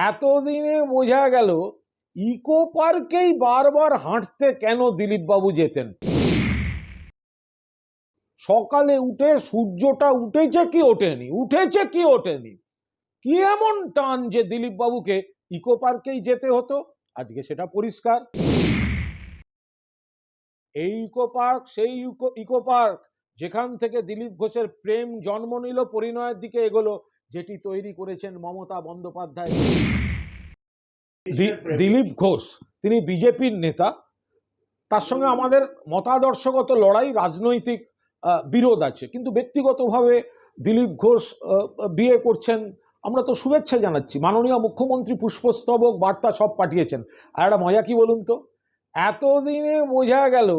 এতদিনে বোঝা গেল ইকো পার্কেই বারবার হাঁটতে কেন দিলীপ বাবু যেতেন। সকালে উঠে সূর্যটা উঠেছে কি ওঠেনি, কি এমন টান যে দিলীপ বাবুকে ইকো পার্কেই যেতে হতো। আজকে সেটা পরিষ্কার। এই ইকো পার্ক সেই ইকো পার্ক যেখান থেকে দিলীপ ঘোষের প্রেম জন্ম নিল, পরিণয়ের দিকে এগোলো, যেটি তৈরি করেছেন মমতা বন্দ্যোপাধ্যায়। দিলীপ ঘোষ তিনি বিজেপির নেতা, তার সঙ্গে আমাদের মতাদর্শগত লড়াই, রাজনৈতিক বিরোধ আছে, কিন্তু ব্যক্তিগতভাবে দিলীপ ঘোষ বিয়ে করছেন, আমরা তো শুভেচ্ছা জানাচ্ছি। মাননীয় মুখ্যমন্ত্রী পুষ্পস্তবক বার্তা সব পাঠিয়েছেন। আর একটা মজা কি বলুন তো, এতদিনে বোঝা গেল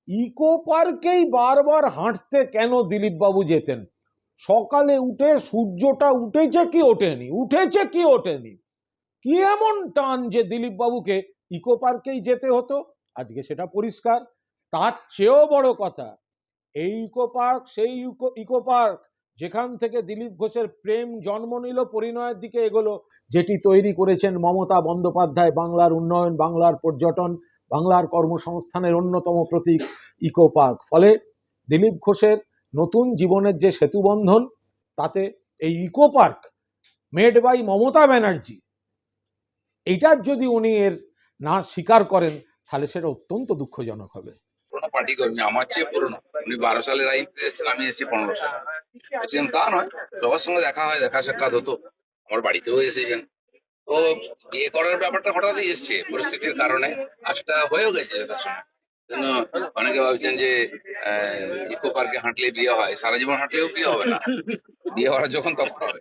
ইকো পার্কেই বারবার হাঁটতে কেন দিলীপ বাবু যেতেন। সকালে উঠে সূর্যটা উঠেছে কি ওঠেনি, কি এমন টান যে দিলীপ বাবুকে ইকো পার্কেই যেতে হতো। আজকে সেটা পরিষ্কার। তার চেয়েও বড় কথা, এই ইকো পার্ক সেই ইকো পার্ক যেখান থেকে দিলীপ ঘোষের প্রেম জন্ম নিল, পরিণয়ের দিকে এগোলো, যেটি তৈরি করেছেন মমতা বন্দ্যোপাধ্যায়। বাংলার উন্নয়ন, বাংলার পর্যটন, বাংলার কর্মসংস্থানের অন্যতম প্রতীক ইকো পার্ক। ফলে দিলীপ ঘোষের নতুন জীবনের যে সেতুবন্ধন, তাতে এই eco park made by Mamata Banerjee, এইটার যদি উনি এর না স্বীকার করেন, তাহলে সেটা অত্যন্ত দুঃখজনক হবে। পার্টি কর্মী, আমার চেয়ে পুরনো। উনি 12 সালে রাজনীতিতে এসেছেন, আমি এসেছি 15 সালে। এসেছেন তা নয়, সবার সঙ্গে দেখা হয়, দেখা সাক্ষাৎ হতো, আমার বাড়িতেও এসেছেন। তো বিয়ে করার ব্যাপারটা হঠাৎই এসছে পরিস্থিতির কারণে, আর সেটা হয়েও গেছে যথাসময়। জন্য অনেকে ভাবছেন যে ইকো পার্কে হাঁটলে বিয়ে হয়, সারা জীবন হাঁটলেও বিয়ে হবে না, বিয়ে হওয়ার যখন তখন হবে।